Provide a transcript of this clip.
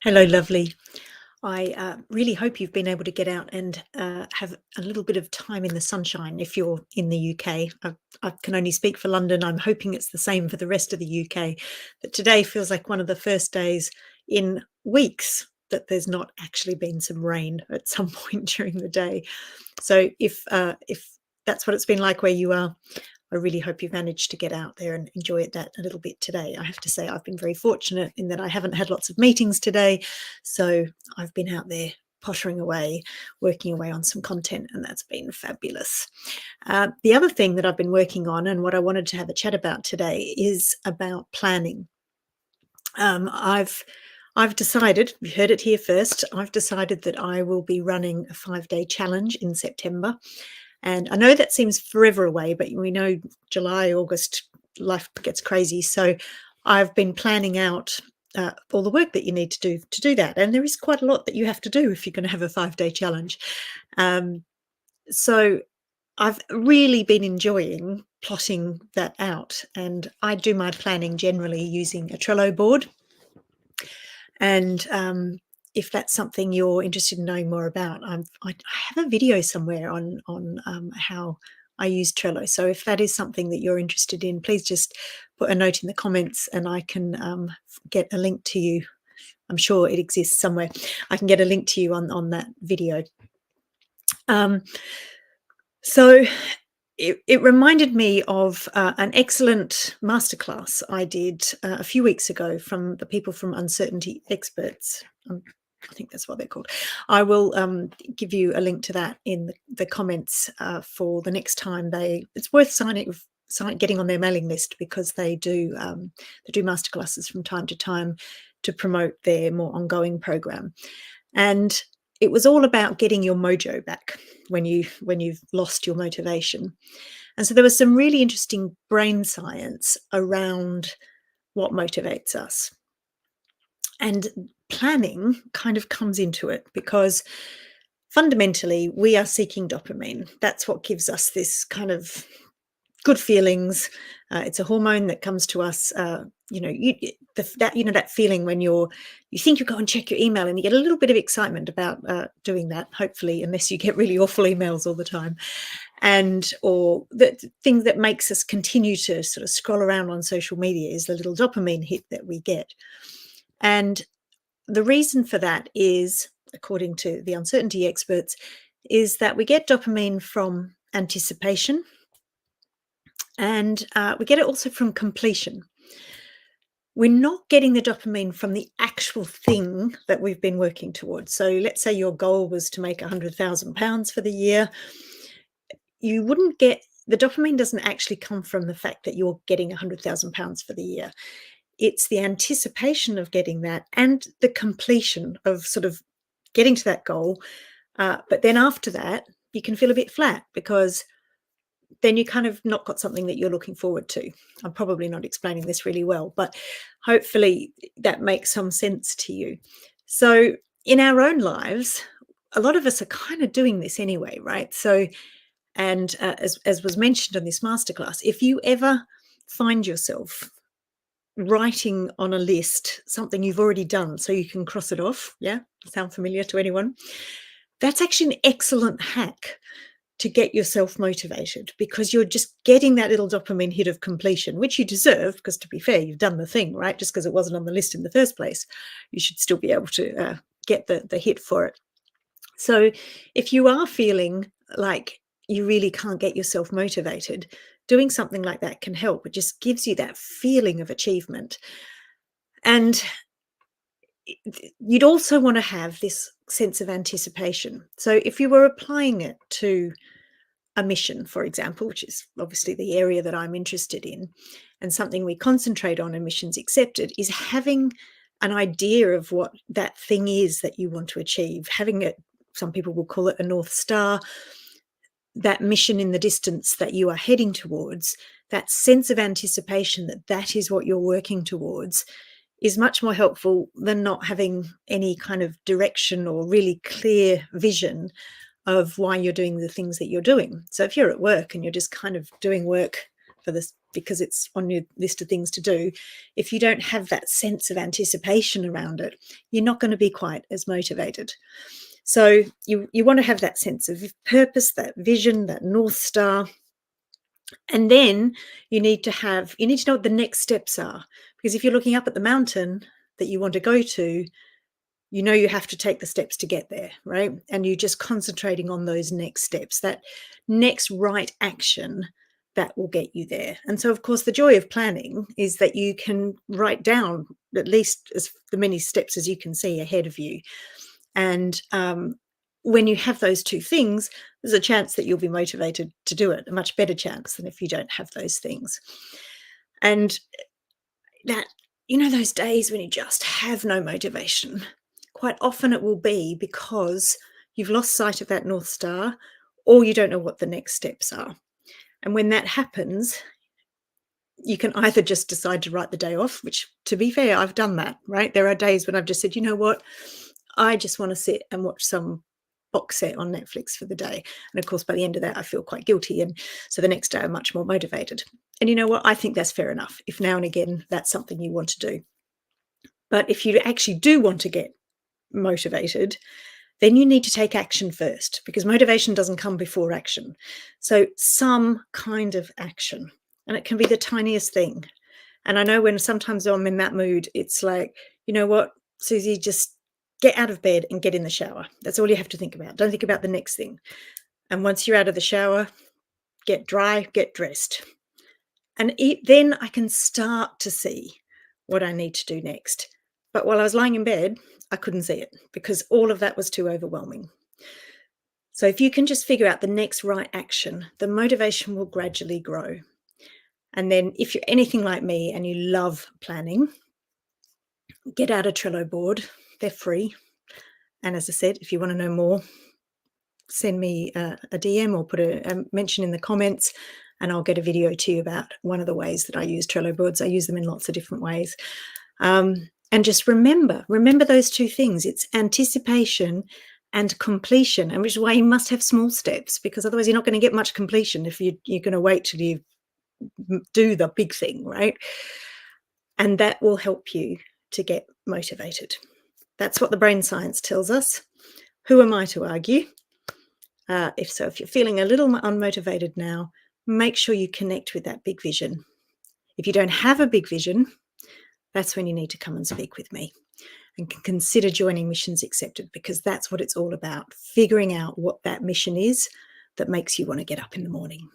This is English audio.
Hello, lovely. I really hope you've been able to get out and have a little bit of time in the sunshine if you're in the UK. I can only speak for London. I'm hoping it's the same for the rest of the UK. But today feels like one of the first days in weeks that there's not actually been some rain at some point during the day. So if that's what it's been like where you are, I really hope you've managed to get out there and enjoy that a little bit today. I have to say I've been very fortunate in that I haven't had lots of meetings today, so I've been out there pottering away, working away on some content, and that's been fabulous. The other thing that I've been working on and what I wanted to have a chat about today is about planning. I've decided, you heard it here first, I've decided that I will be running a 5-day challenge in September. And I know that seems forever away, but we know July, August, life gets crazy. So I've been planning out all the work that you need to do that. And there is quite a lot that you have to do if you're going to have a 5-day challenge. So I've really been enjoying plotting that out. And I do my planning generally using a Trello board. And if that's something you're interested in knowing more about, I have a video somewhere on how I use Trello. So if that is something that you're interested in, please just put a note in the comments and I can get a link to you. I'm sure it exists somewhere. I can get a link to you on that video. So it reminded me of an excellent masterclass I did a few weeks ago from the people from Uncertainty Experts. I think that's what they're called. I will give you a link to that in the comments for the next time it's worth getting on their mailing list because they do masterclasses from time to time to promote their more ongoing program. And it was all about getting your mojo back when you've lost your motivation. And so there was some really interesting brain science around what motivates us. And planning kind of comes into it because fundamentally we are seeking dopamine. That's what gives us this kind of good feelings. It's a hormone that comes to us. That feeling when you think you go and check your email and you get a little bit of excitement about doing that. Hopefully, unless you get really awful emails all the time, or the thing that makes us continue to sort of scroll around on social media is the little dopamine hit that we get. And the reason for that is, according to the Uncertainty Experts, is that we get dopamine from anticipation. And we get it also from completion. We're not getting the dopamine from the actual thing that we've been working towards. So let's say your goal was to make £100,000 for the year. You wouldn't get, the dopamine doesn't actually come from the fact that you're getting £100,000 for the year. It's the anticipation of getting that and the completion of sort of getting to that goal. But then after that, you can feel a bit flat because then you kind of not got something that you're looking forward to. I'm probably not explaining this really well, but hopefully that makes some sense to you. So in our own lives, a lot of us are kind of doing this anyway, right? So, and as was mentioned on this masterclass, if you ever find yourself writing on a list something you've already done so you can cross it off, yeah, sound familiar to anyone? That's actually an excellent hack to get yourself motivated because you're just getting that little dopamine hit of completion, which you deserve because, to be fair, you've done the thing, right? Just because it wasn't on the list in the first place, you should still be able to get the hit for it. So if you are feeling like you really can't get yourself motivated, doing something like that can help. It just gives you that feeling of achievement. And you'd also want to have this sense of anticipation. So if you were applying it to a mission, for example, which is obviously the area that I'm interested in, and something we concentrate on in Missions Accepted is having an idea of what that thing is that you want to achieve, having it, some people will call it a North Star, that mission in the distance that you are heading towards, that sense of anticipation that that is what you're working towards is much more helpful than not having any kind of direction or really clear vision of why you're doing the things that you're doing. So if you're at work and you're just kind of doing work for the because it's on your list of things to do, if you don't have that sense of anticipation around it, you're not going to be quite as motivated. So you want to have that sense of purpose, that vision, that North Star. And then you need to know what the next steps are. Because if you're looking up at the mountain that you want to go to, you know you have to take the steps to get there, right? And you're just concentrating on those next steps, that next right action that will get you there. And so, of course, the joy of planning is that you can write down at least as many steps as you can see ahead of you. And when you have those two things, there's a chance that you'll be motivated to do it, a much better chance than if you don't have those things. And that, those days when you just have no motivation, quite often it will be because you've lost sight of that North Star, or you don't know what the next steps are. And when that happens, you can either just decide to write the day off, which, to be fair, I've done that, right? There are days when I've just said, you know what, I just want to sit and watch some box set on Netflix for the day. And of course, by the end of that, I feel quite guilty. And so the next day, I'm much more motivated. And you know what? I think that's fair enough. If now and again, that's something you want to do. But if you actually do want to get motivated, then you need to take action first, because motivation doesn't come before action. So some kind of action, and it can be the tiniest thing. And I know when sometimes I'm in that mood, it's like, you know what, Susie, just get out of bed and get in the shower. That's all you have to think about. Don't think about the next thing. And once you're out of the shower, get dry, get dressed. And then I can start to see what I need to do next. But while I was lying in bed, I couldn't see it because all of that was too overwhelming. So if you can just figure out the next right action, the motivation will gradually grow. And then if you're anything like me and you love planning, get out a Trello board. They're free. And as I said, if you want to know more, send me a DM or put a mention in the comments, and I'll get a video to you about one of the ways that I use Trello boards. I use them in lots of different ways. And just remember those two things. It's anticipation and completion, and which is why you must have small steps, because otherwise you're not going to get much completion if you're going to wait till you do the big thing, right? And that will help you to get motivated. That's what the brain science tells us. Who am I to argue? If you're feeling a little unmotivated now, make sure you connect with that big vision. If you don't have a big vision, that's when you need to come and speak with me and consider joining Missions Accepted, because that's what it's all about, figuring out what that mission is that makes you want to get up in the morning.